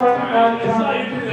I saw you do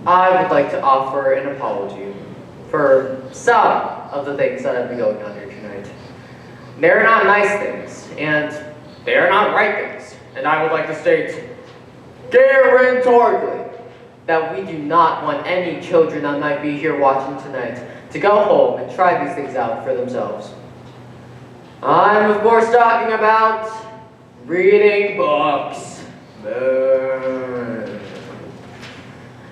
I would like to offer an apology for some of the things that have been going on here tonight. They're not nice things, and they're not right things. And I would like to state guaranteedly that we do not want any children that might be here watching tonight to go home and try these things out for themselves. I'm of course talking about reading books.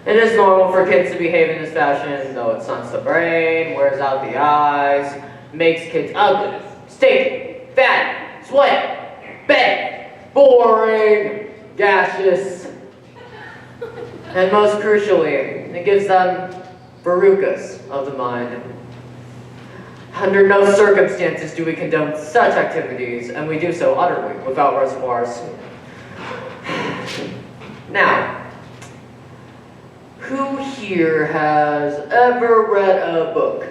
It is normal for kids to behave in this fashion, though it stunts the brain, wears out the eyes, makes kids ugly, stinky, fat, sweat, big, boring, gaseous, and most crucially, it gives them verrucas of the mind. Under no circumstances do we condone such activities, and we do so utterly without reservoirs. Now, who here has ever read a book?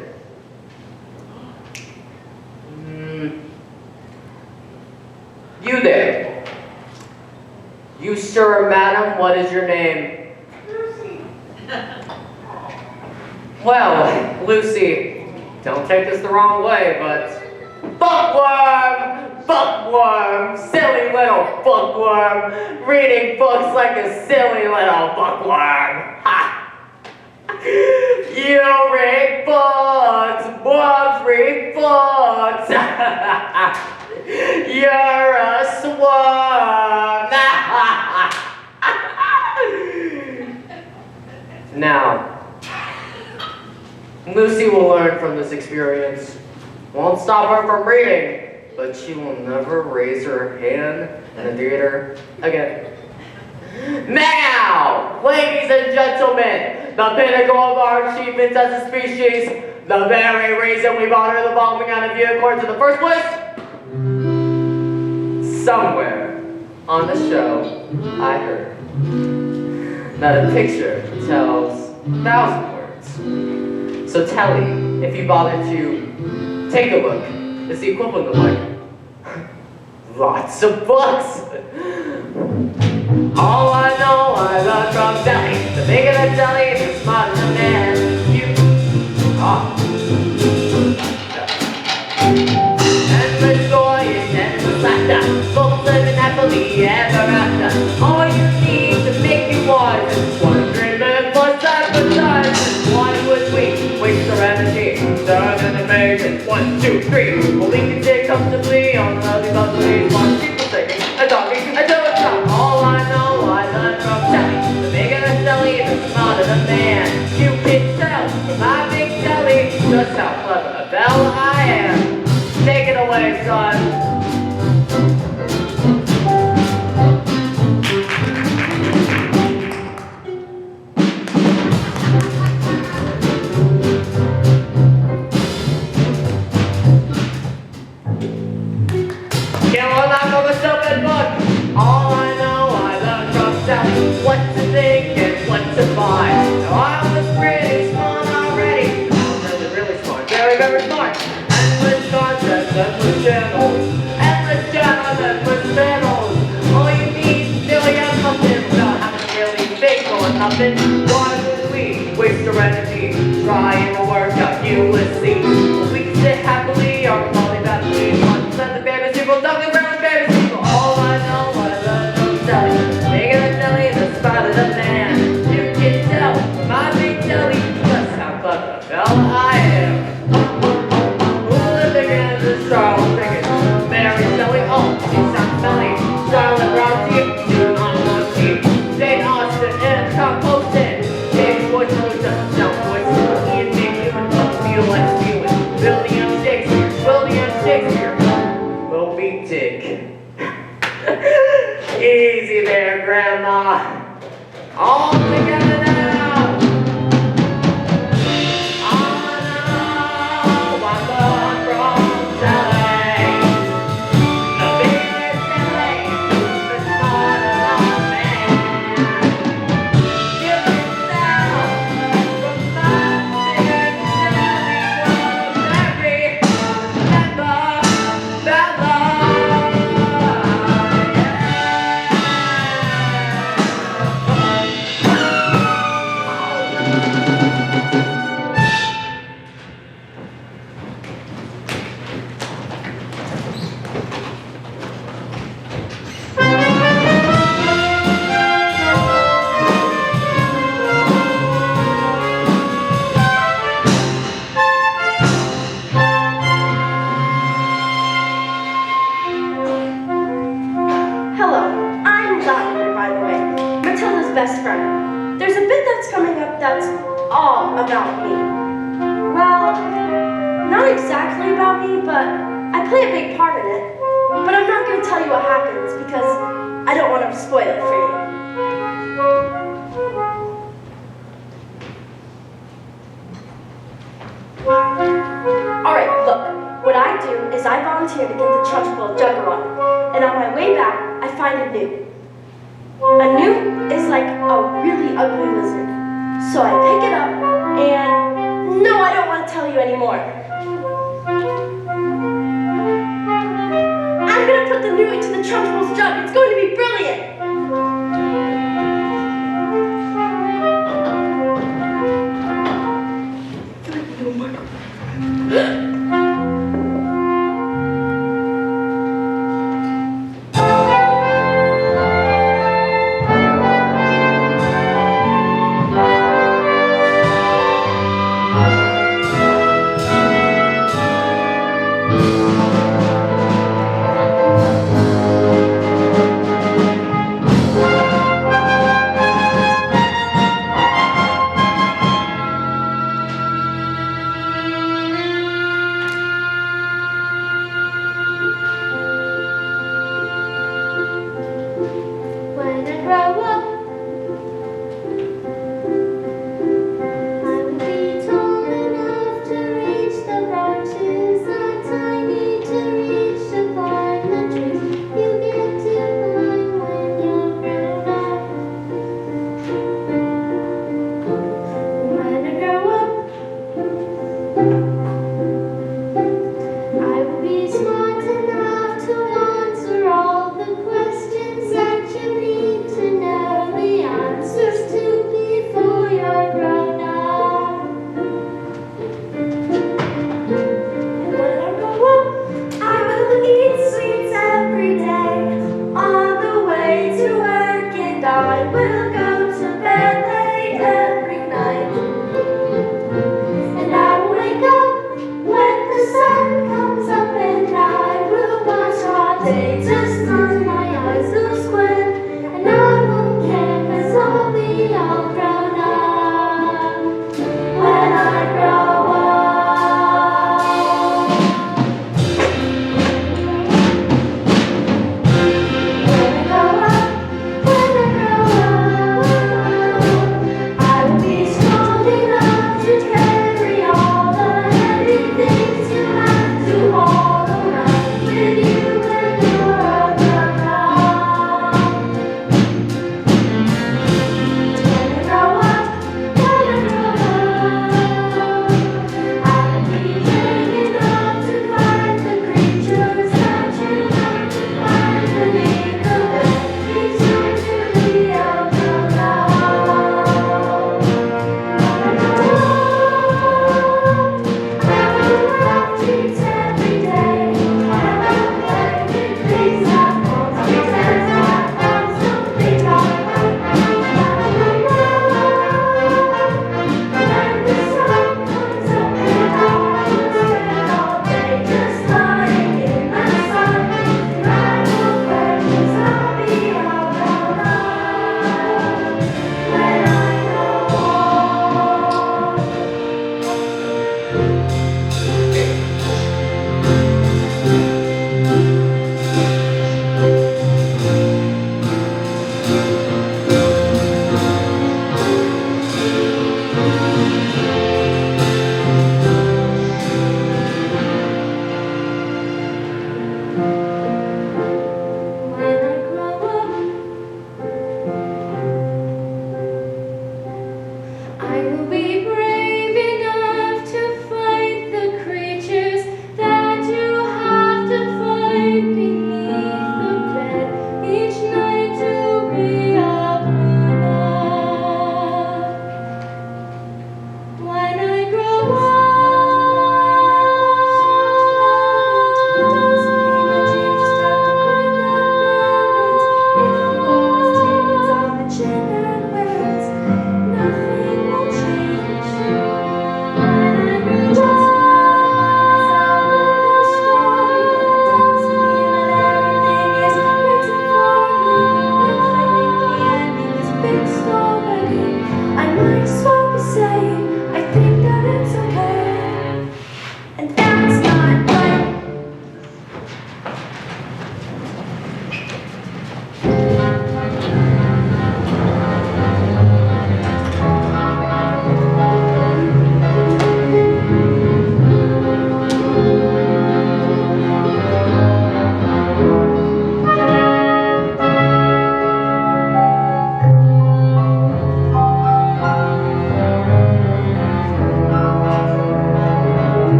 You there. You, sir or madam, what is your name? Lucy. Well, Lucy, don't take this the wrong way, but bookworm! Bookworm! Silly little bookworm! Reading books like a silly little bookworm! Ha! You read books! Worms read books! You're a swarm! Now, Lucy will learn from this experience. Won't stop her from reading, but she will never raise her hand in the theater again. Now, ladies and gentlemen, the pinnacle of our achievements as a species, the very reason we've honored the following out of unicorns in the first place. Somewhere on the show, I heard that a picture tells 1,000 words. So Telly, if you bother to take a look, it's the equivalent of like lots of books. All I know I learned from Telly. The bigger the Telly, the smarter the man. You are. Endless joy is endless laughter. Folks living happily ever after. All you need to make you wise is 100 minutes plus advertising. One would waste their energy. Turn and amazing. 1, 2, 3. Well, we can sit comfortably on the lovely bubbly. Watch people singing and talking and doing stuff. All I know I learned from Telly. The bigger the Telly, the smarter the man. You can tell from my big Telly just how clever a bell I am. Take it away, son. All I know I learned from Sally. What to think and what to buy. Now I was pretty smart already. Really smart, very, very smart. Endless concepts, endless channels. Endless channels, endless channels. All you need is million something without having to really think or nothing. Why would we waste our energy trying to work out you will see? We can sit happily or molly badly. Let the baby people talking about the baby people. All I know I learned from Telly. Bigger the Telly, the smarter the man. You can tell from my big Telly just how Well, I am. Who living in this Charles Dickens? Mary Shelley, oh, she's not smelly. Charlotte Bronte, you not want to. Jane Austen and Tom Poston. James Joyce, who doesn't sound voice. Ian McEwan, Felix Stewart. William Shakespeare. Moby Dick. Easy there, Grandma. All together now. Oh no, I'm born from Sally. The biggest Sally, the smart of man. Give it down from my big Sally, Remember that love. Hello, I'm Lavender, by the way, Matilda's best friend. There's a bit that's coming up that's all about me. Well, not exactly about me, but I play a big part in it. But I'm not going to tell you what happens because I don't want to spoil it for you. Alright, look, what I do is I volunteer to get the trunch full of jug of water, and on my way back, I find a newt. A newt is like a really ugly lizard. So I pick it up, and no, I don't want to tell you anymore. I'm going to put the newt into the trunch full's jug. It's going to be brilliant.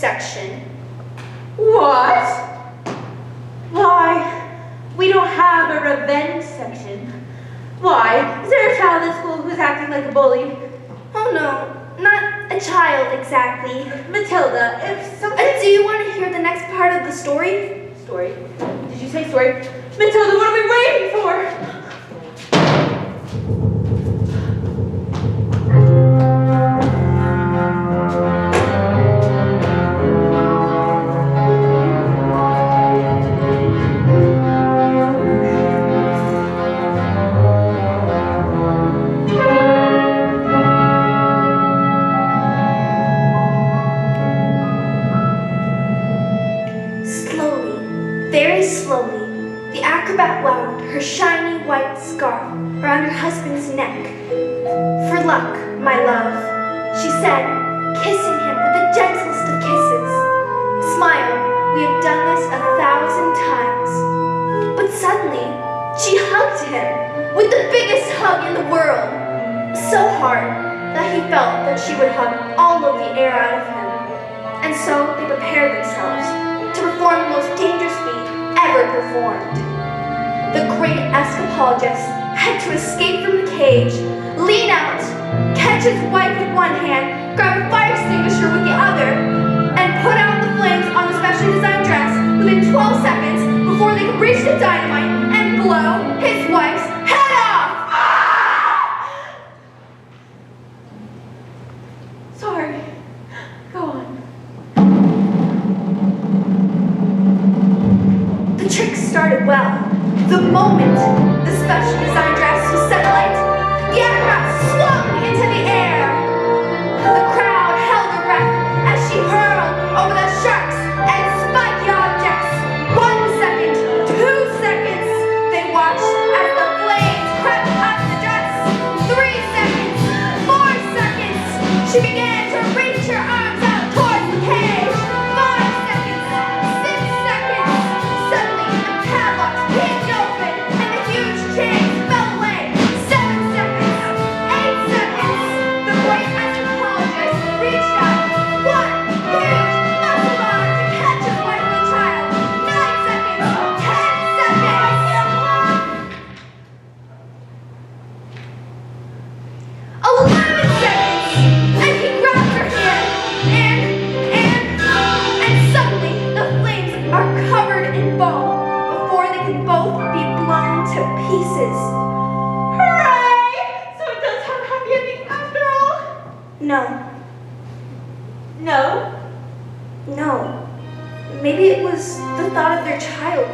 section. What? Why, we don't have a revenge section. Why? Is there a child at school who's acting like a bully? Oh no, not a child exactly. Matilda, if something... Do you want to hear the next part of the story? Story? Did you say story? Matilda, what are we waiting for? Very slowly, the acrobat wound her shiny white scarf around her husband's neck. For luck, my love, she said, kissing him with the gentlest of kisses. Smile, we have done this 1,000 times. But suddenly, she hugged him with the biggest hug in the world. So hard that he felt that she would hug all of the air out of him. And so they prepared themselves to perform the most dangerous feat ever performed. The great escapologist had to escape from the cage, lean out, catch his wife with one hand, grab a fire extinguisher with the other, and put out the flames on the specially designed dress within 12 seconds before they could reach the dynamite and blow his wife's head off! Sorry. Go on. The trick started well. The moment the special design dress was set alight, the acrobat swung into the air. The crowd held their breath as she hurled over the sharks and spiky objects. 1 second, 2 seconds, they watched as the flames crept up the dress. 3 seconds, 4 seconds, she began to reach her arms out towards the cage. 5 seconds, 6 seconds, suddenly the padlocks picked open and the huge chains fell away. 7 seconds, 8 seconds, the great anthropologist reached out. 1 huge muscle arm to catch his wife and child. 9 seconds, 10 seconds. 11 seconds, and he grabbed her hand, and suddenly the flames are covered in foam before they can both be blown to pieces. Hooray! So it does have a happy ending after all? No, No? no. Maybe it was the thought of their child.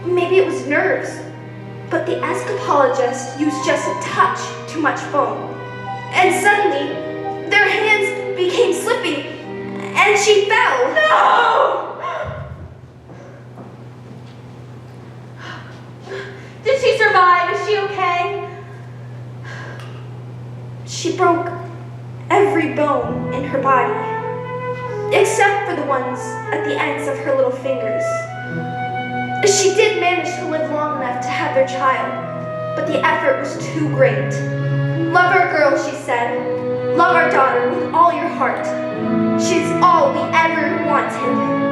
Maybe it was nerves. But the escapologist used just a touch too much foam. And suddenly, their hands became slippy, and she fell. No! Did she survive? Is she okay? She broke every bone in her body, except for the ones at the ends of her little fingers. She did manage to live long enough to have their child, but the effort was too great. Love our girl, she said. Love our daughter with all your heart. She's all we ever wanted.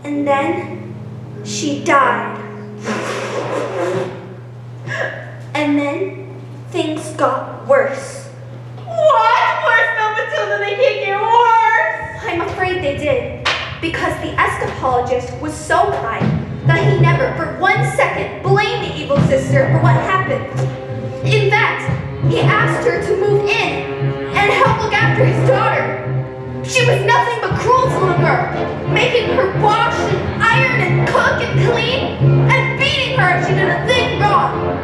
And then she died. And then things got worse. What? Worse? No, Matilda, they can't get worse! I'm afraid they did, because the escapologist was so kind that he never for 1 second blamed the evil sister for what happened. In fact, he asked her to move in and help look after his daughter. She was nothing but cruel to the little girl, making her wash and iron and cook and clean, and beating her if she did a thing wrong.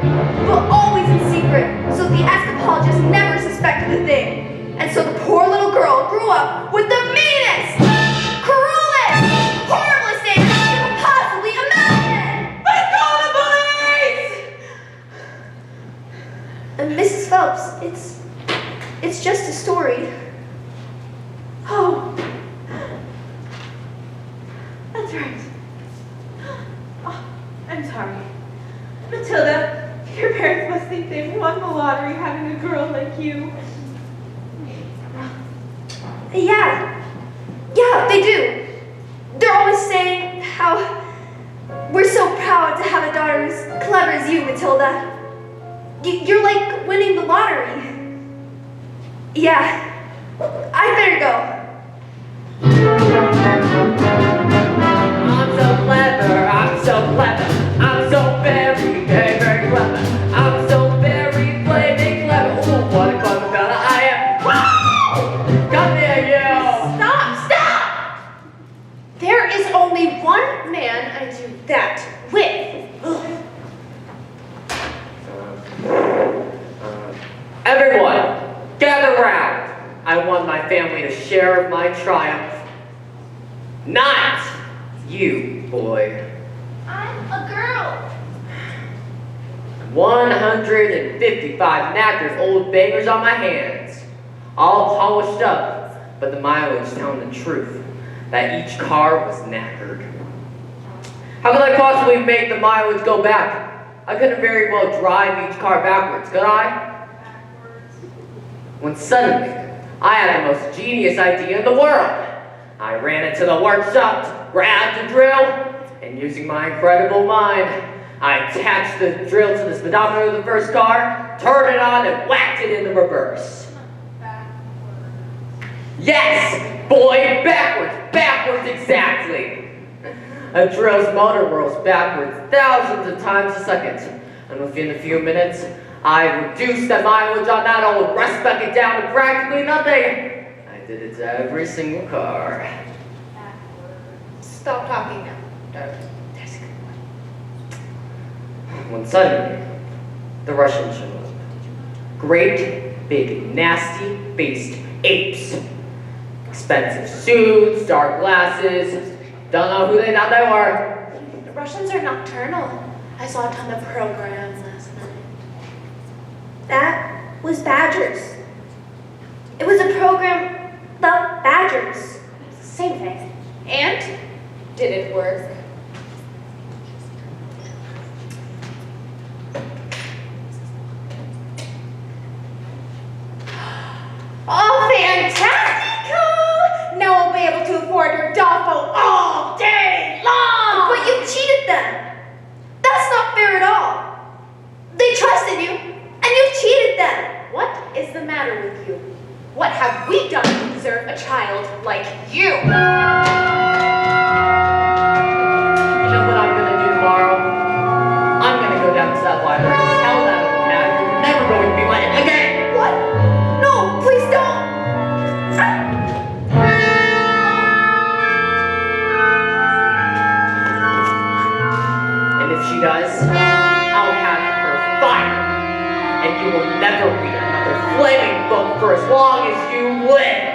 But always in secret, so the escapologist never suspected a thing. And so the poor little girl grew up with the meanest, cruelest, horriblest name you could possibly imagine! Let's call the police! Mrs. Phelps, it's just a story. Oh. That's right. sorry. Matilda, your parents must think they've won the lottery having a girl like you. Yeah, they do. They're always saying how we're so proud to have a daughter as clever as you, Matilda. You're like winning the lottery. Yeah, I better go. I'm so clever, I'm so clever, I'm so very, very, very clever. I'm so very flaming clever. Ooh, what a clever fella I am. Woo! Come here, you! Stop! There is only one man I do that with. Ugh. Everyone, gather round. I want my family to share my triumph. Not you, boy. I'm a girl. 155 knackers, old bangers on my hands. All polished up, but the mileage telling the truth that each car was knackered. How could I possibly make the mileage go back? I couldn't very well drive each car backwards, could I? When suddenly, I had the most genius idea in the world. I ran into the workshop, grabbed a drill, and using my incredible mind, I attached the drill to the speedometer of the first car, turned it on, and whacked it in the reverse. Yes, boy, backwards exactly. A drill's motor whirls backwards thousands of times a second, and within a few minutes, I reduced the mileage on that old rust bucket down to practically nothing. I did it to every single car. Stop talking now. That's a good one. When suddenly, the Russians showed up. Great, big, nasty-faced apes. Expensive suits, dark glasses. Don't know who they thought they were. The Russians are nocturnal. I saw a ton of programs last night. That was Badgers. It was a program about badgers. Same thing. And did it work? Oh, fantastical! Now I'll be able to afford your doffo all day long! But you cheated them. That's not fair at all. They trusted you, and you cheated them. What is the matter with you? What have we done to deserve a child like you? You know what I'm gonna do tomorrow? I'm gonna go down to that library and tell that old man you're never going to be let in again! What? No, please don't. And if she does, I'll have her fired. And you will never read another flaming book for as long as you live.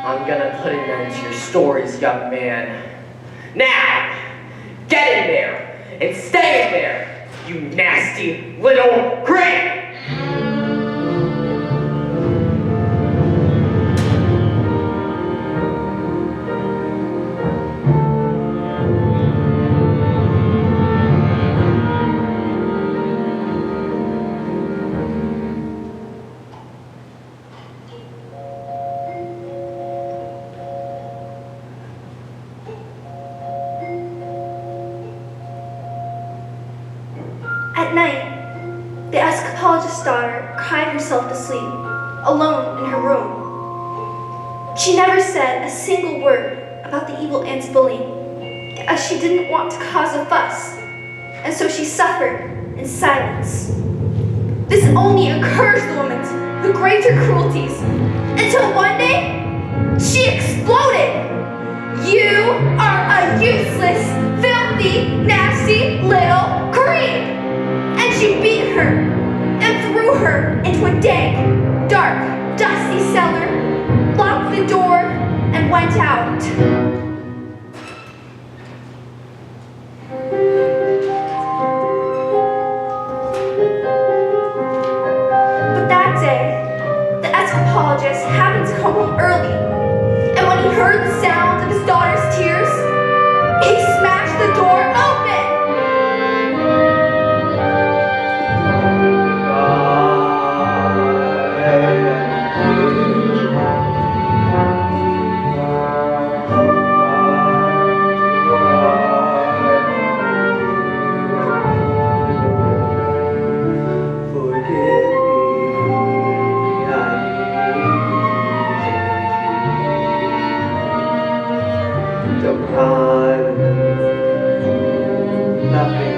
I'm gonna put an end to your stories, young man. Now, get in there and stay in there, you nasty little creep! At night, the escapologist's daughter cried herself to sleep, alone in her room. She never said a single word about the evil aunt's bullying, as she didn't want to cause a fuss, and so she suffered in silence. This only encouraged the woman who craved her cruelties, until one day, she exploded. You are a useless, filthy, nasty little creep! And she beat her and threw her into a dank, dark, dusty cellar, locked the door, and went out. But that day, the escapologist happened to come home early, and when he heard the sound Don't cry. Nothing.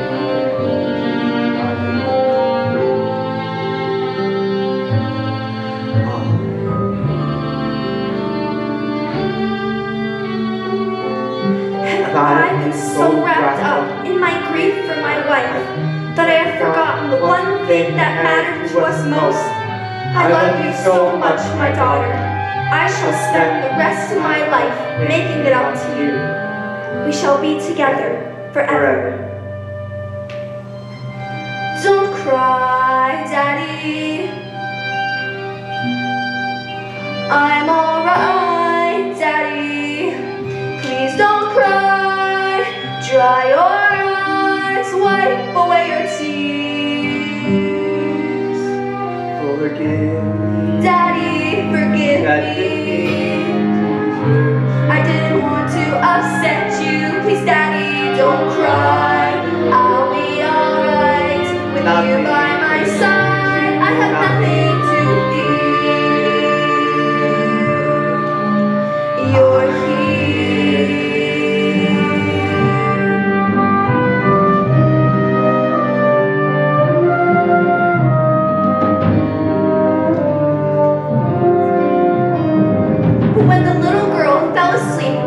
I've been so wrapped up in my grief for my wife that I have forgotten the one thing that mattered to us most. I love you so much, my daughter. I shall spend the rest of my life making it up to you. We shall be together forever. Don't cry, Daddy. I'm alright, Daddy. Please don't cry. Dry your eyes, wipe away your tears. Forgive me. Daddy, forgive me. I didn't want to upset you. Please, Daddy, don't cry. I'll be alright with you by my side. I have nothing to fear. You're here. When the little girl fell asleep,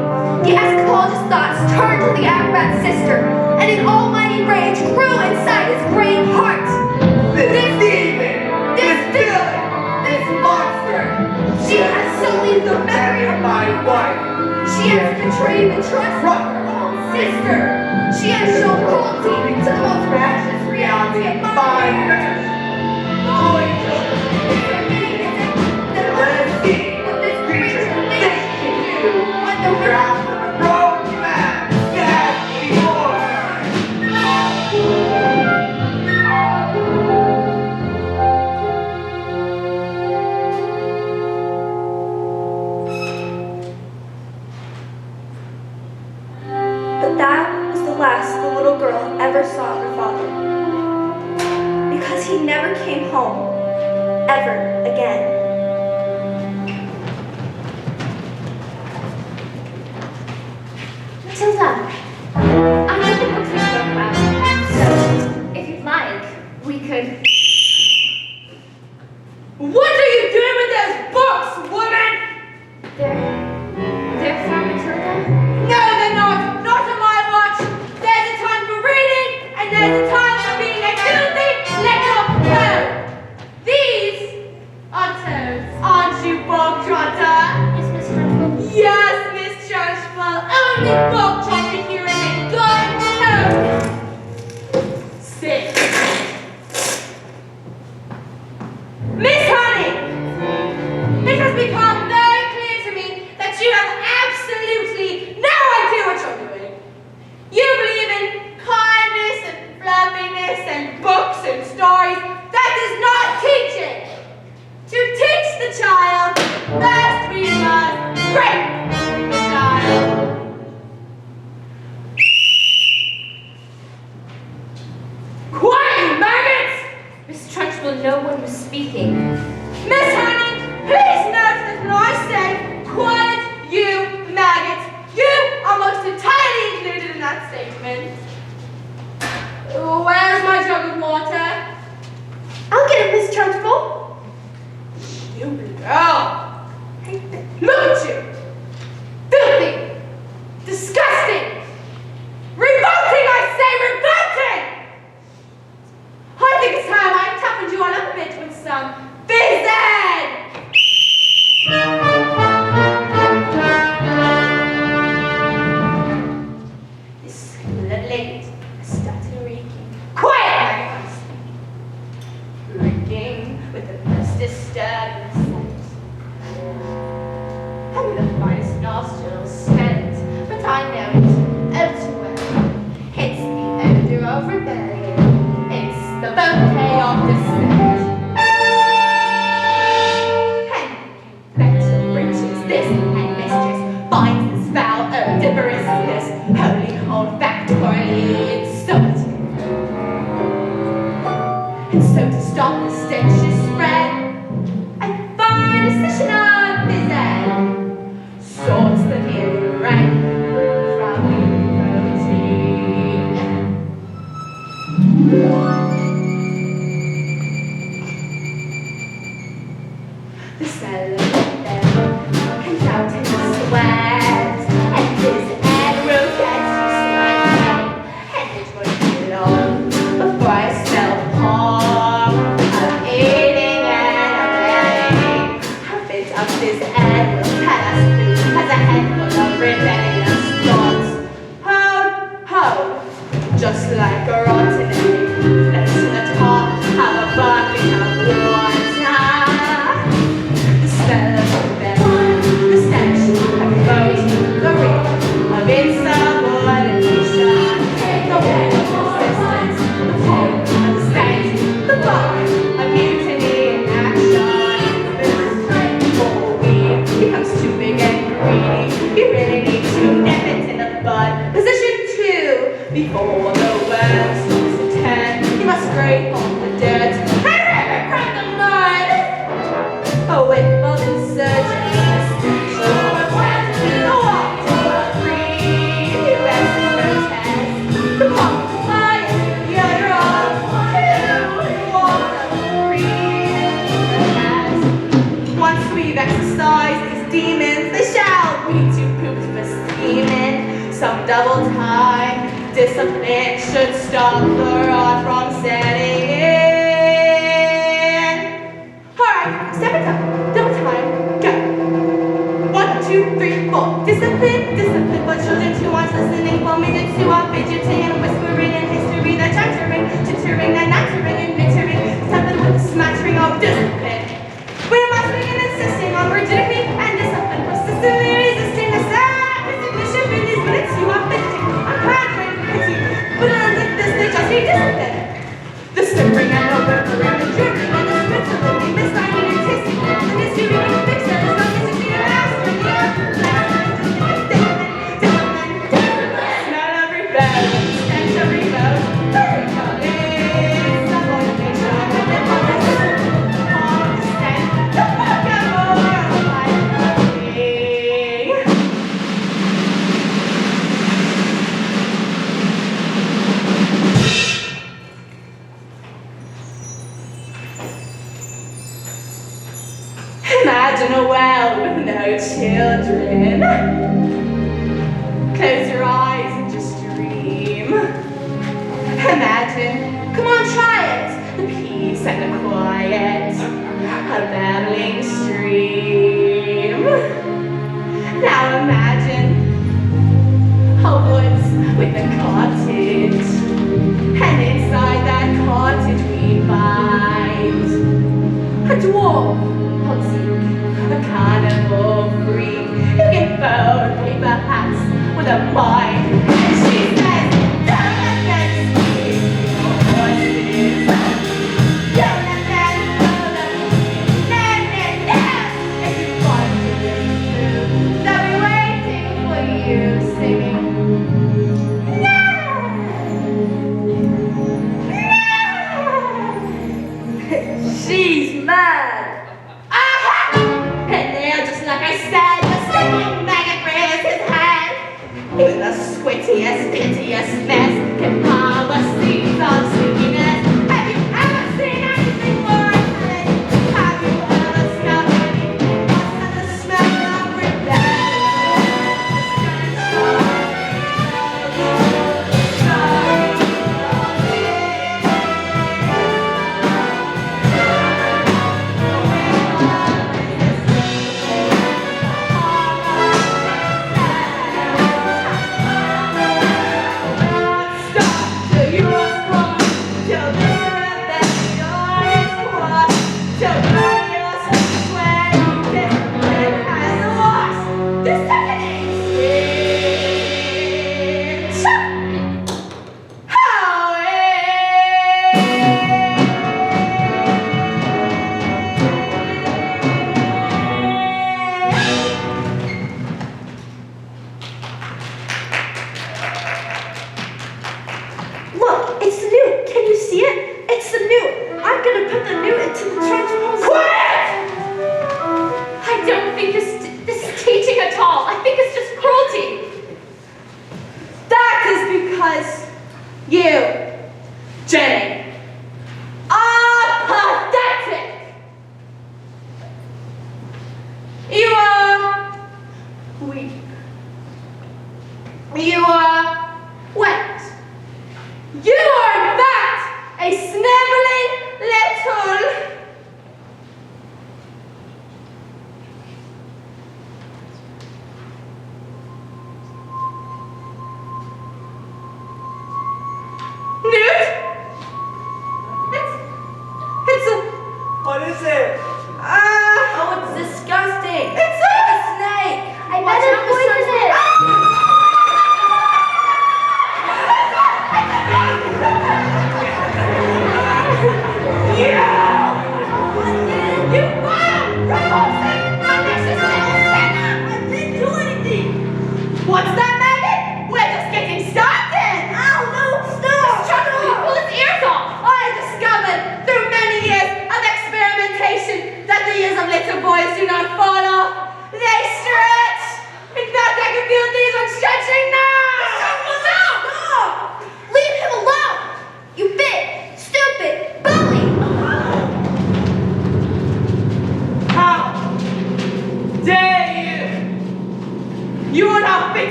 the eschatologist's thoughts turned to the acrobat's sister, and an almighty rage grew inside his great heart. This demon! This villain! This monster! She has sullied the memory of my wife! She has betrayed the trust of her own sister. She has shown cruelty to the most precious reality of mine. Boy, for me, that let's see what this creature thinks can do on the ground of a grown man. Yes, before But that was the last the little girl ever saw of her father. Because he never came home, ever again. Matilda, I know the books we spoke about, so if you'd like, we could... What are you doing with those books, woman? They're for Matilda? No, they're not. Not on my watch. There's a time for reading, and there's a time for being a filthy little toad. These are toads, aren't you, bog trotter? Is Miss Trunchbull? Yes, Miss Trunchbull. Only bog trotter here is a good toad. Sit. Miss Honey, it has become very clear to me that you have absolutely no idea what you're doing. You believe in kindness and fluffiness and books and stories. That is not teaching. To teach the child, first we must break the child. Quiet, you maggots! Miss Trunchbull, no one was speaking. Miss Honey, please note that when I say quiet, you maggots, you are most entirely included in that statement. Where's my jug of water? I'll get it, Miss Trunchbull. Stupid girl. Look at you. Filthy. Disgusting. Revolting, I say, revolting! I think it's time I toughened you all up a bit with some phys-ed! This little lady started reeking. Quiet, maggots! Reeking with the most disturbing scent. And the finest nostrils scent, but I know it oh too well. It's the odor of rebellion. It's the bouquet of dissent. And better breeches this and mistress finds this foul odoriferousness wholly olfactorily insulting. And so to stop the stench's spread, I find a session of phys-ed. Sorts them in rank, Before the world seems to turn, you must scrape off the dirt and crack the mud. Away from the surgeries, so what to walk to a free U.S. protest. The pump fire, the other arm, to walk the free. Once we've exercised these demons, they shall be too pooped for steaming. Some double time discipline should stop the rod from setting in. Alright, step it up. Double time. Go. 1, 2, 3, 4. Discipline, discipline for children who aren't listening, for midgets who are fidgeting and whispering in history. They're chattering, chittering, and nattering and knittering, stepping with a smattering of discipline. We're mastering and insisting on rigidity and discipline, persistently resisting the recognition for these minutes you are fidgeting. I'm clattering pretty, but under this they just need discipline. The snippering and the whimpering, the dripping and the switzerling, the signing and tasting, the history and the fixer, the song is just need a master, discipline. Smell every bell, stench every bell, every calling, subordination, and the public, understand, the vocabulary of life. Imagine a world with no children. Close your eyes and just dream. Imagine, come on, try it. The peace and the quiet, a babbling stream. Now imagine a woods with a cottage, and inside that cottage we find a dwarf. A carnival freak who can fold paper hats with a mind. And she says, don't let them steal your horses. Don't let them throw them. No, no, no. If you want to live through, they'll be waiting for you singing. No. She's mad. Like I said, the singing maggot rears his head. Even the squittiest, piteous mess can mar the seeds of sleepiness. Have you ever seen anything more appealing? Have you ever smelled anything worse than the smell of rebellion? You are wet. You are in fact a sniveling little. Newt? It's a. What is it? Oh, it's disgusting. It's a snake. I better poison it.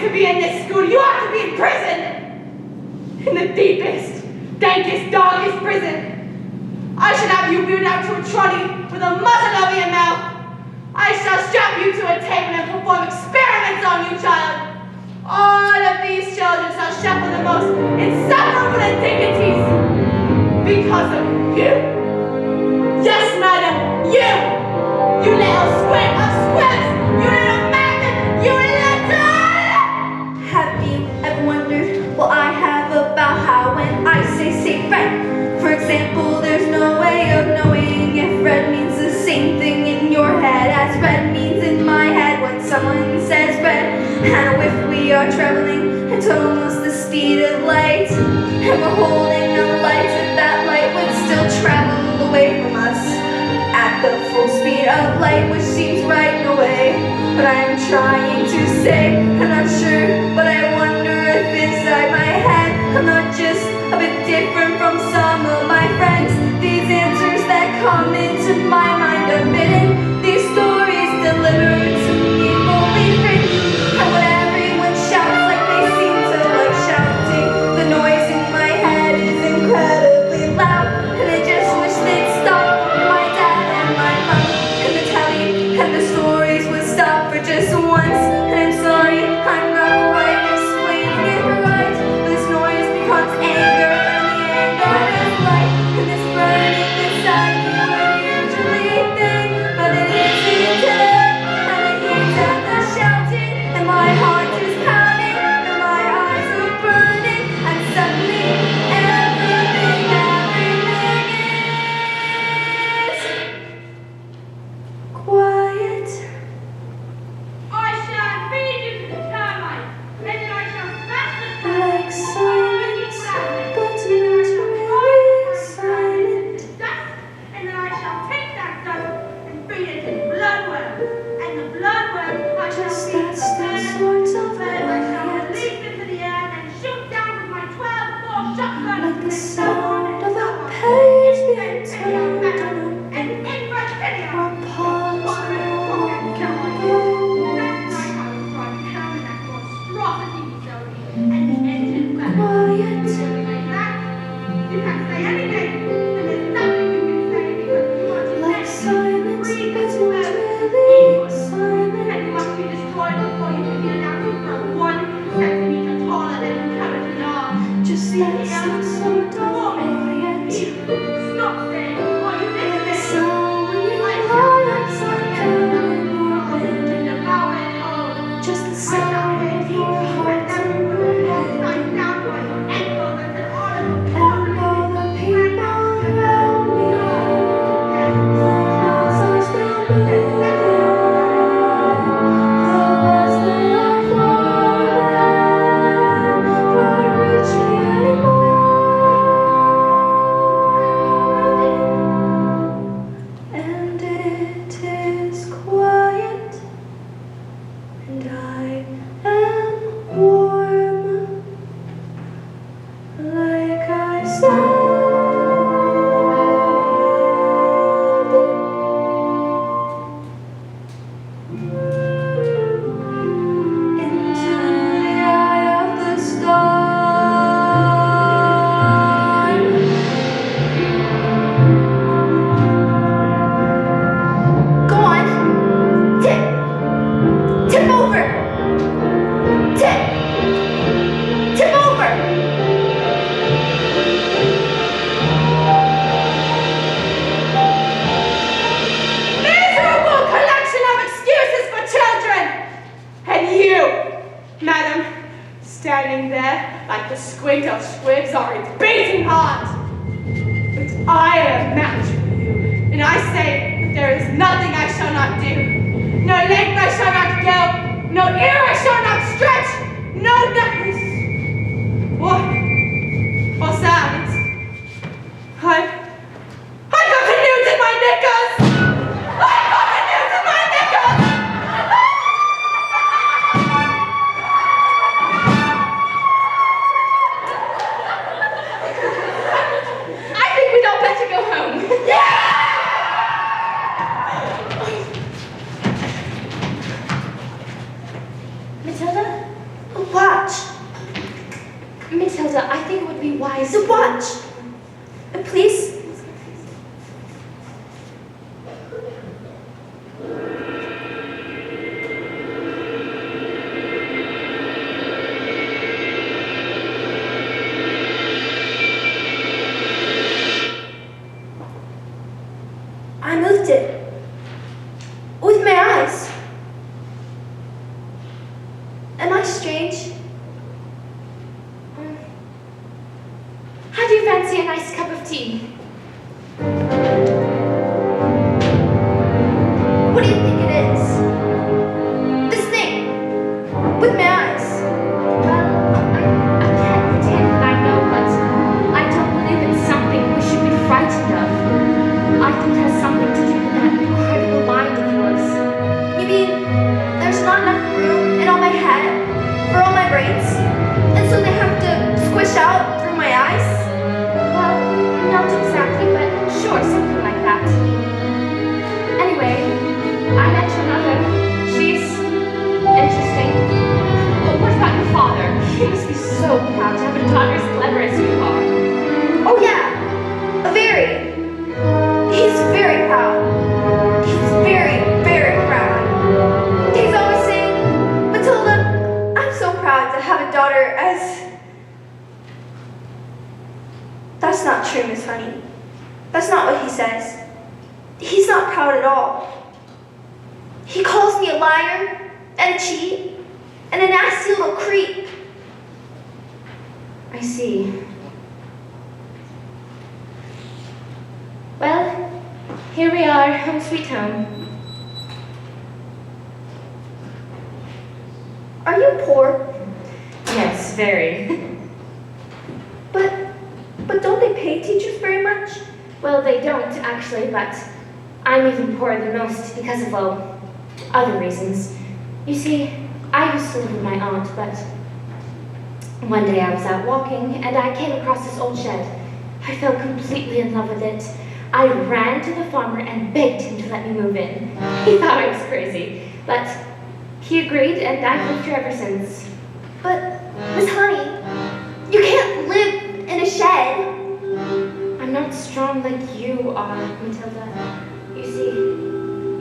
to be in this school. You ought to be in prison. In the deepest, dankest, darkest prison. I should have you wheeled out to a trolley with a muzzle over your mouth. I shall strap you to a table and perform experiments on you, child. All of these children shall suffer the most insufferable indignities because of you. Yes, madam, you! You little squib of squibs! You little maggot! You little... Have you ever wondered what I have about how when I say red? For example, there's no way of knowing if red means the same thing in your head as red means in my head when someone says red. And if we are traveling at almost the speed of light, and we're holding the lights, if that light would still travel away from us at the full speed of light, which seems right in a way. But I'm trying to say, I'm not sure, but I wonder if inside my head I'm not just a bit different from some of my friends. These answers that come into my mind are bidden, these stories delivered to people they've written. And when everyone shouts like they seem to like shouting, the noise in my head is incredibly loud, and I just wish they'd stop. My dad and my mom and the telly and the stories would stop for just once. And I'm sorry, I'm not quite explaining it right. This noise becomes anger, and the anger is light, and this burning inside me would usually think, but it isn't dead. And the heat and the shouting, and my heart is pounding, and my eyes are burning, and suddenly everything is quiet. I shall feed you to the termites, and then I shall smash the Like silence, but not really silent. dust, and then I shall take that dust and feed it to bloodworms, and the bloodworms I shall Just feed that's to the birds, sort of birds I shall quiet, release into the air and shoot down with my 12-bore shotgun, like the and so on sound and of so a on. page And being then turned back, and and invertidio. or paused Father and or Father, kill my Last night I was driving down in that monstrosity facility, and the engine went. quiet, Like that, you can't say anything, and there's nothing you can say because you are too like dead to silence, breathe but this not well. really And silent. you must be destroyed before you can be allowed to grow 1 centimeter taller than you currently are. Just that's the sort of quiet, Stop saying, are you like the listening? sound when you I lie shall upside down in your bed. devour it whole. Just the I shall sound hate of you, your heart and in everyone your will walk head. side down by your ankles until all of the And all the people around me, their mouths are still moving. The words that I forming won't reach me anymore. And it is quiet, and I am warm, like I said. Into the eye of the storm. Go on, tip, tip over, tip, tip over. Miserable collection of excuses for children! And you, madam, standing there like the squint of squibs on its beating heart. But I am match for you, and I say that there is nothing I shall not do. No length I shall not go, no ear I shall not stretch, no necklace. Or silence. I've got canoes in my knickers! I've got canoes in my knickers! I think we'd all better go home. Matilda? Oh, watch. Matilda, I think it would be wise To watch. Please. I moved it. With my eyes. Am I strange? How do you fancy a nice cup of tea? What do you think it is? This thing. With my eyes. Well, I can't pretend that I know, but I don't believe it's something we should be frightened of. I think it has something to do with that incredible mind of yours. You mean there's not enough room in all my head for all my brains? And so they have to squish out through my eyes? Well, not exactly, but sure, something like that. Anyway, I met your mother. She's interesting. But what about your father? He must be so proud to have a daughter as clever as you are. Oh yeah, very. He's very proud. He's very, very proud. He's always saying, Matilda, I'm so proud to have a daughter as... That's not true, Miss Honey. That's not what he says. He's not proud at all. He calls me a liar and a cheat and a nasty little creep. I see. Well, here we are, home sweet home. Are you poor? Yes, very. But don't they pay teachers very much? Well, they don't, actually, but I'm even poorer than most because of, well, other reasons. You see, I used to live with my aunt, but one day I was out walking, and I came across this old shed. I fell completely in love with it. I ran to the farmer and begged him to let me move in. He thought I was crazy, but he agreed, and I've lived here ever since. But, Miss Honey, you can't live in a shed. I'm not strong like you are, Matilda. You see,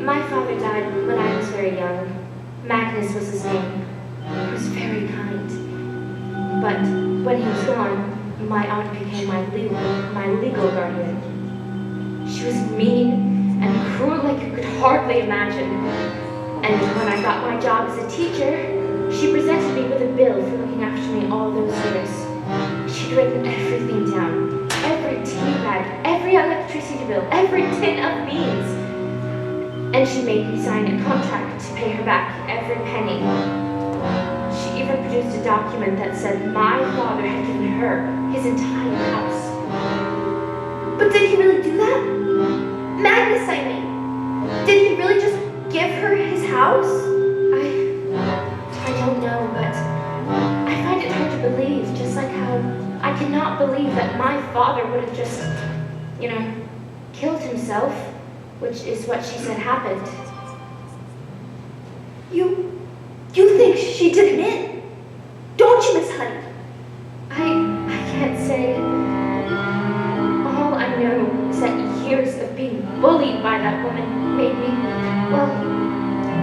my father died when I was very young. Magnus was his name. He was very kind. But when he was gone, my aunt became my legal guardian. She was mean and cruel like you could hardly imagine. And when I got my job as a teacher, she presented me with a bill for looking after me all those years. She'd written everything down. Every tea bag, every electricity bill, every tin of beans. And she made me sign a contract to pay her back every penny. She even produced a document that said my father had given her his entire house. But did he really do that? Magnus, I mean. Did he really just give her his house? I don't know, but I find it hard to believe, just like how I cannot believe that my father would have just, killed himself, which is what she said happened. You think she did him in? Don't you, Miss Honey? I can't say. All I know is that years of being bullied by that woman made me, well,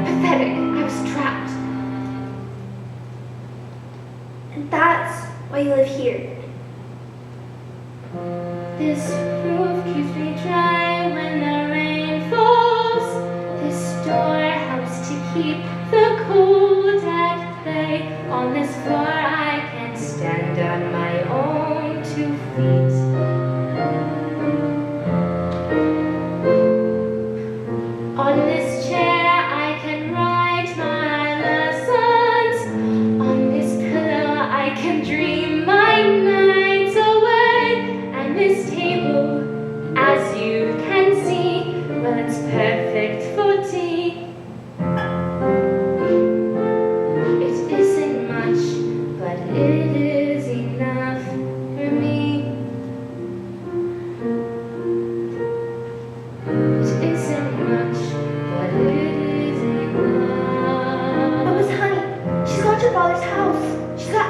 pathetic. I was trapped. And that's why you live here. This roof keeps me dry when the rain falls. This door helps to keep the cold at bay. On this floor I can stand on my own 2 feet. On this chair I can write my lessons. On this pillow I can dream my nights away. And this table, as you can see, well, it's perfect for tea. It isn't much, but it is enough for me. It isn't much, but it is enough. But Miss Honey, she's got your father's house. She's got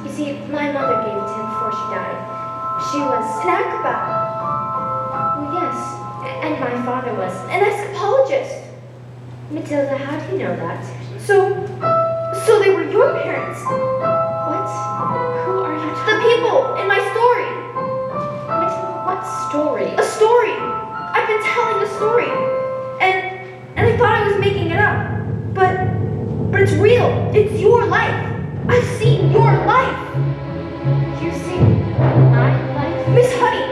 You see, my mother gave it to him before she died. She was An acrobat. well, yes, and my father was. An escapologist. Matilda, how do you know that? So they were your parents. What? Who are you The people in my story. Matilda, what story? A story. I've been telling a story. And I thought I was making it up. But it's real. It's your life. I've seen your life. You see, my life? Miss Honey,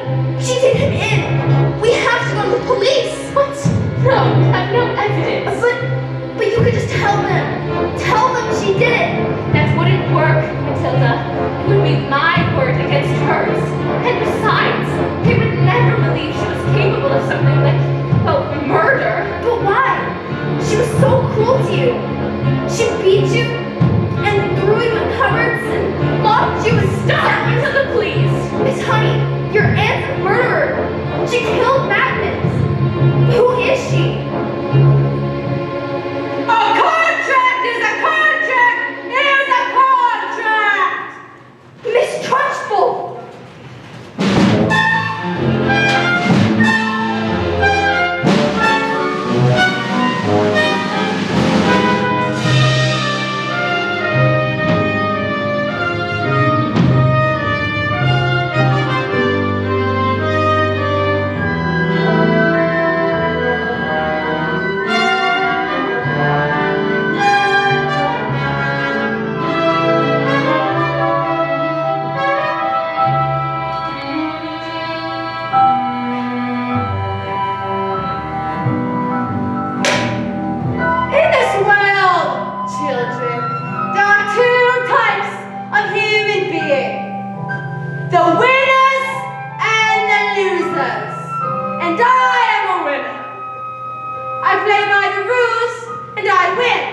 she did him in. We have to go to the police. What? No, you have no evidence. But you could just tell them. Tell them she did it. That wouldn't work, Matilda. It would be my word against hers. And besides, they would never believe she was capable of something like, well, murder. But why? She was so cruel to you. She beat you and threw you in cupboards and locked you in Stop, Matilda, please. Miss Honey, your aunt's a murderer. She killed Magnus. Who is she? A contract is a contract is a contract! Miss Trunchbull. In this world, children, there are two types of human beings. The winners and the losers. And I am a winner. I play by the rules and I win.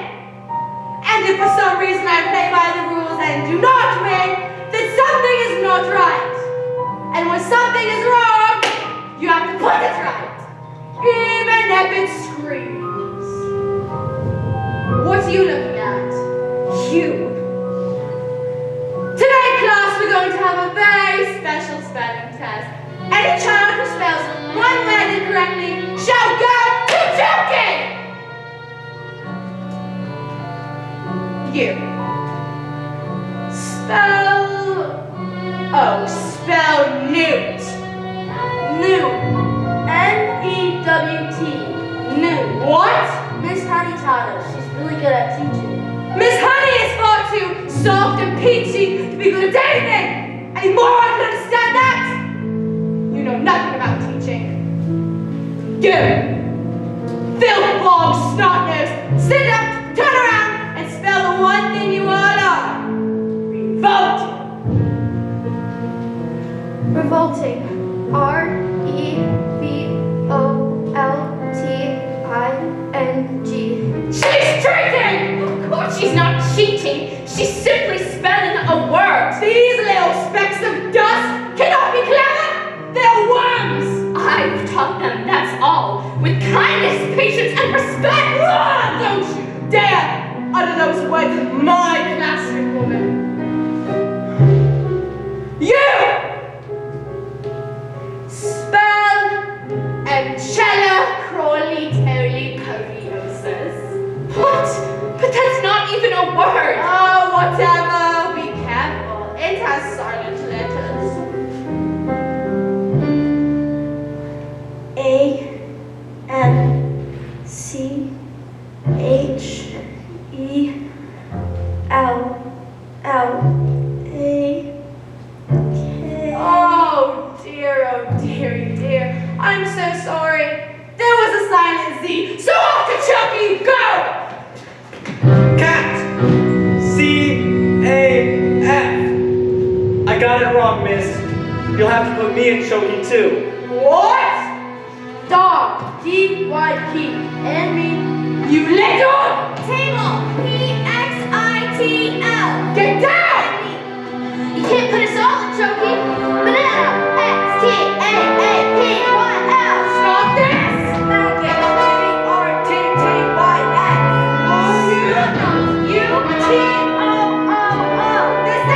And if for some reason I play by the rules and do not win, then something is not right. And when something is wrong, you have to put it right. Even if it screams. What are you looking at? You. Today, class, we're going to have a very special spelling test. Any child who spells one word incorrectly shall go to joking! You. Spell newt. Newt. N-E-W-T. Newt. What? Miss Honey taught us. She's really good at teaching. Miss Honey is far too soft and peachy to be good at anything. Any moron can understand that? You know nothing about teaching. You. Filth bog snot nose. Sit up, turn around, and spell the one thing you all are. Revolt. Revolting. R-E-V-O-L-T-I-N-G. She's cheating! Of course she's not cheating. She's simply spelling a word. These little specks of dust cannot be clever. They're worms. I've taught them, that's all. With kindness, patience, and respect. Ah, don't you dare utter those words in my classroom, woman. You! Spell Angela Crawley Terry Curiosus. What? But that's not even a word. Oh, whatever. Be careful. It has silent letters. A-N-C-H-E-L-L-A-K. Oh dear. I'm so sorry. There was a silent Z. So off to Chucky, go! Cat! C-A-F. I got it wrong, miss. You'll have to put me in choking too. What? Dog. D-Y-P. And me. You little! Table. P-X-I-T-L. Get down! You can't put us all in choking. Banana. X-T-A-A-P-Y-L. Stop this! Maggot. M-E-R-T-T-Y-N. U-T-O-O-O. This is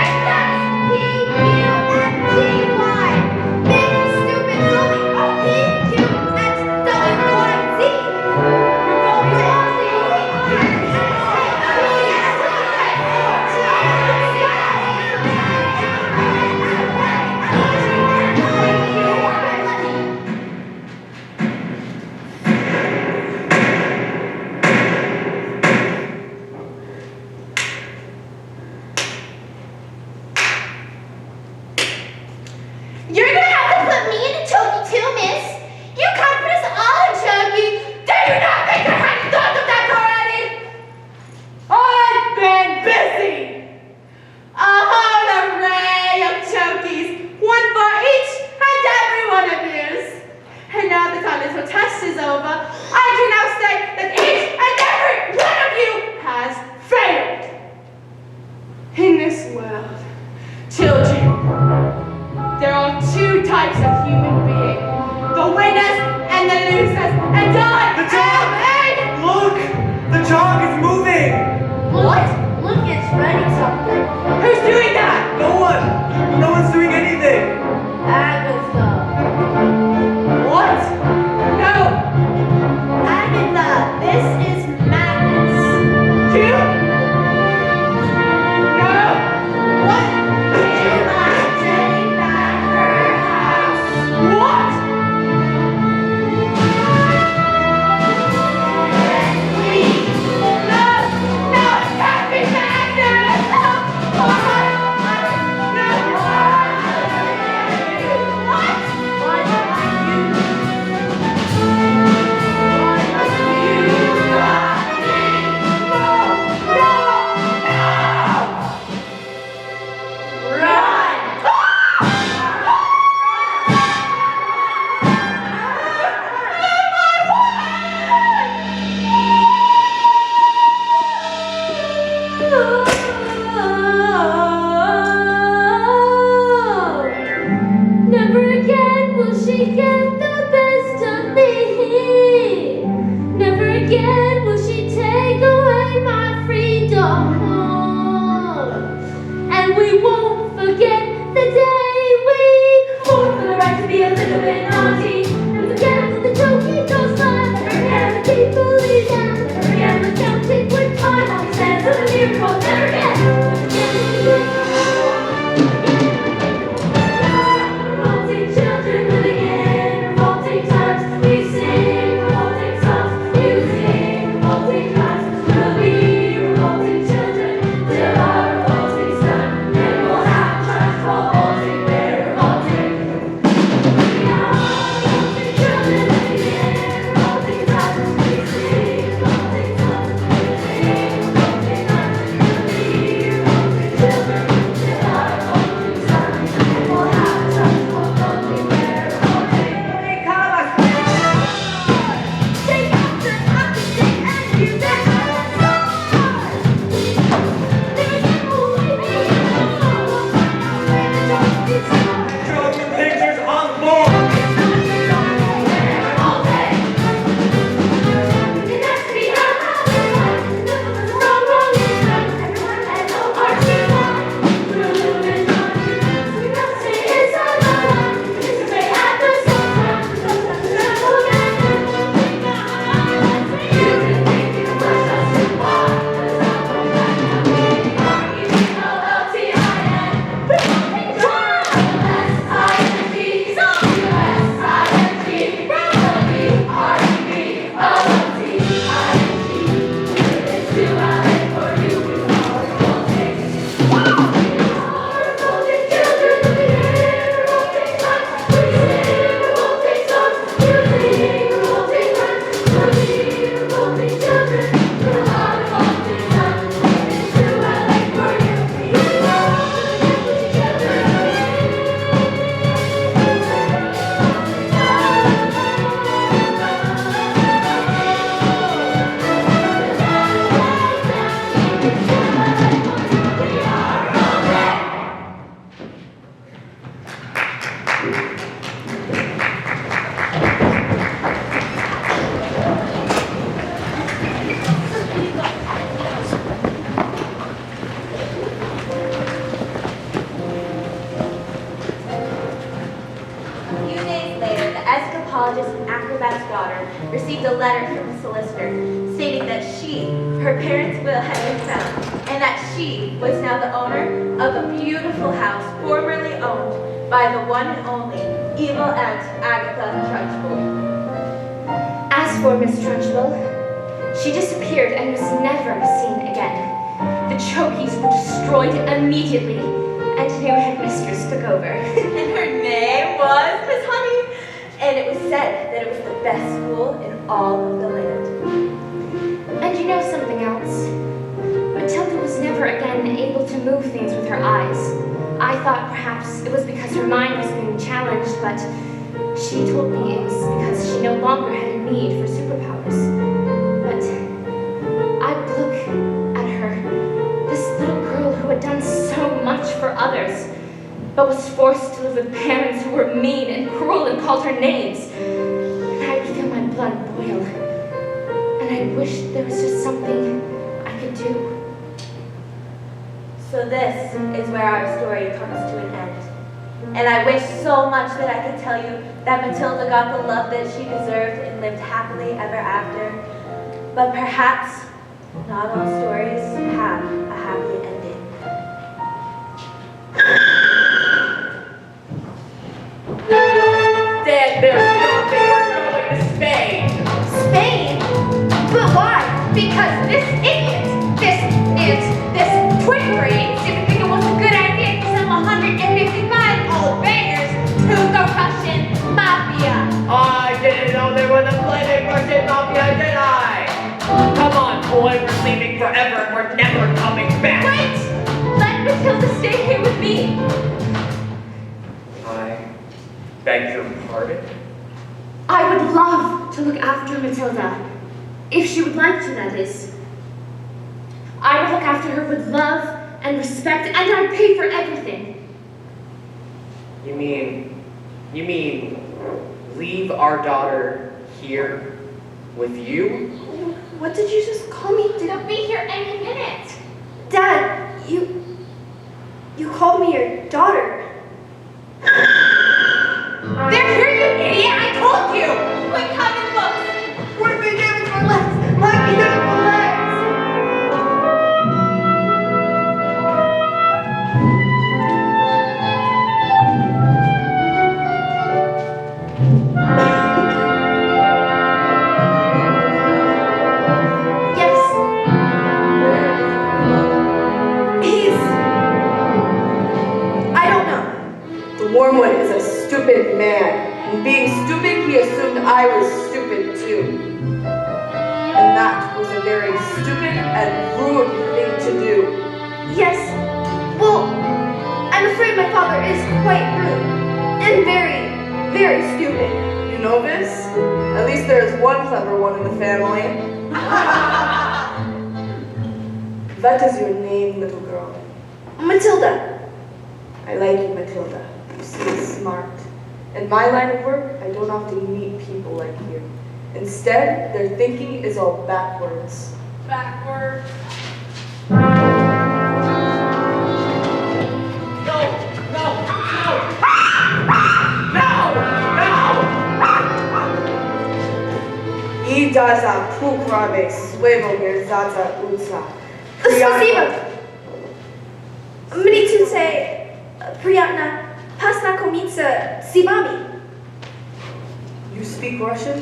types of human being. The winners and the losers. And I The dog! am Look! The dog is moving! What? Look, it's writing something. Who's doing that? No one! No one's doing anything! Agatha. What? No. Agatha, this is madness. You? No. What? Daylight taking back her house. What? No, no, it can't be madness! No! What? Why not you? Never again will she get the best of me. Never again will she take away my freedom. And we won't forget the day we fought for the right to be a little bit naughty. Never again will the joking goes by. Never again the people leave down. Never again the counting with time on his hands of the miracle. Never again. Revolting children living in revolting times. We sing revolting songs, using revolting rhymes. We'll be revolting children till our revolting's done. And we'll have times for revolting, we're revolting. We are revolting children living in revolting times. We sing revolting songs, using revolting rhymes. We'll be revolting children till our revolting's done. And we'll have times for revolting, we're revolting. Take out the opposite and use that sword. There's no way Children pictures on board! all day. It has to be how we want. Nothing wrong is right. Everyone had no heart to lie. We're a little bit naughty. So we must say it's our line. It's a day at the same time. Sometimes we're so bad. You can think you push us too far. But it's not going back now. We are E-O-L-T-I-N. We won't take time. S-I-N-G. S-I-N-G. A few days later, the escapologist and acrobat's daughter received a letter from the solicitor stating that her parents' will had been found, and that she was now the owner of a beautiful house formerly owned by the one and only evil aunt Agatha Trunchbull. As for Miss Trunchbull, she disappeared and was never seen again. The Chokies were destroyed immediately, and new headmistress took over. And her name was Miss Honey, and it was said that it was the best school in all of the land. And you know something else? Matilda was never again able to move things with her eyes. I thought perhaps it was because her mind was being challenged, but she told me it was because she no longer had a need for superpowers. But I'd look at her, this little girl who had done so much for others, but was forced to live with parents who were mean and cruel and called her names. And I would feel my blood boil. And I wish there was just something I could do. So this is where our story comes to an end. And I wish so much that I could tell you that Matilda got the love that she deserved and lived happily ever after. But perhaps not all stories have a happy ending. Dad, there's nothing. We're going to Spain. Spain? But why? Because this idiot, this twin brain, didn't think it was a good idea to sell 155 old bangers to the Russian mafia. I didn't know there was a flaming Russian mafia, did I? Come on, boy, we're leaving forever and we're never coming back. Wait! Let Matilda stay here with me. I beg your pardon? I would love to look after Matilda. If she would like to, that is. I would look after her with love and respect, and I'd pay for everything. You mean leave our daughter here with you? What did you just call me? They'll be here any minute. Dad, you called me your daughter. They're here, you idiot! I told you! Quick, come and look! What are they doing for legs? Let me down for legs! Wormwood is a stupid man, and being stupid, he assumed I was stupid too. And that was a very stupid and rude thing to do. Yes. Well, I'm afraid my father is quite rude and very, very stupid. You know this? At least there is one clever one in the family. What is your name, little girl? Matilda. I like you, Matilda. You seem smart. In my line of work, I don't often meet people like you. Instead, their thinking is all backwards. Backwards. No! I daza pukrave swego merzaza uca. Спасибо. Мне приятно познакомиться с вами. You speak Russian?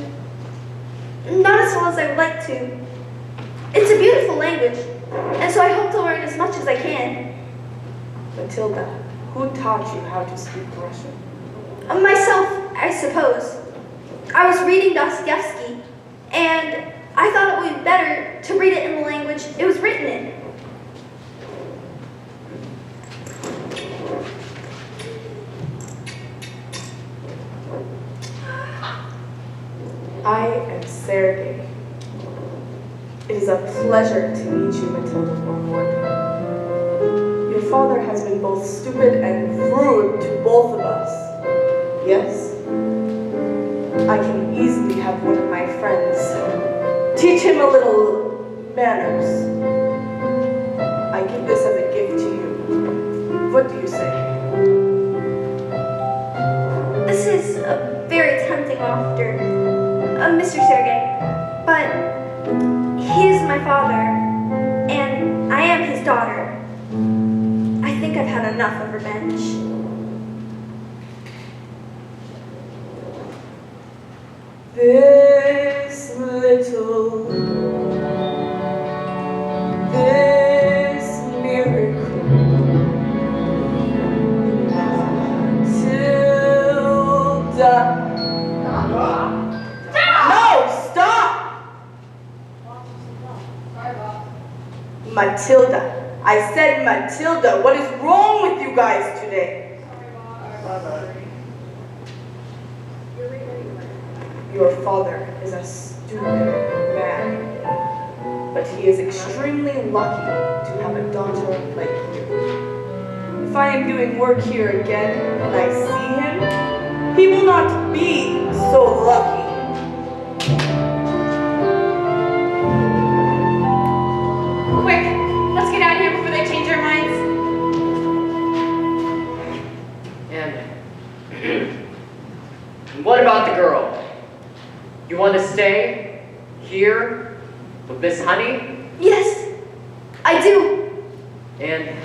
Not as well as I would like to. It's a beautiful language, and so I hope to learn as much as I can. Matilda, who taught you how to speak Russian? Myself, I suppose. I was reading Dostoevsky, and I thought it would be better to read it in the language it was written in. I am Sergei. It is a pleasure to meet you, Matilda Wormwood. Your father has been both stupid and rude to both of us. Yes? I can easily have one of my friends teach him a little manners. I give this as a gift to you. What do you say? This is a very tempting offer, Mr. Sergei, but he is my father, and I am his daughter. I think I've had enough of revenge. This miracle, Matilda. No, stop! Matilda. I said Matilda. What is wrong with you guys today? Your father is a stupid man, but he is extremely lucky to have a daughter like you. If if I am doing work here again and I see him, he will not be so lucky. Quick, let's get out of here before they change their minds. And what about the girl? You want to stay here with Miss Honey? Yes, I do. And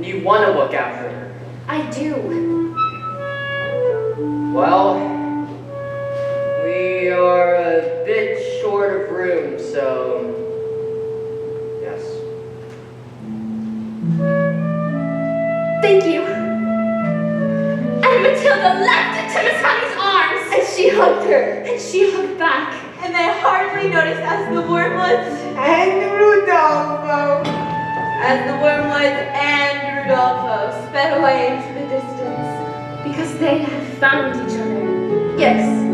you want to look after her? I do. Well, we are a bit short of room, so yes. Thank you. And Matilda leapt into Miss Honey's arms. And she hugged her, and she hugged back. And they hardly noticed as the wormwoods And Rudolfo. and Rudolfo sped away into the distance. Because they had found each other. Yes,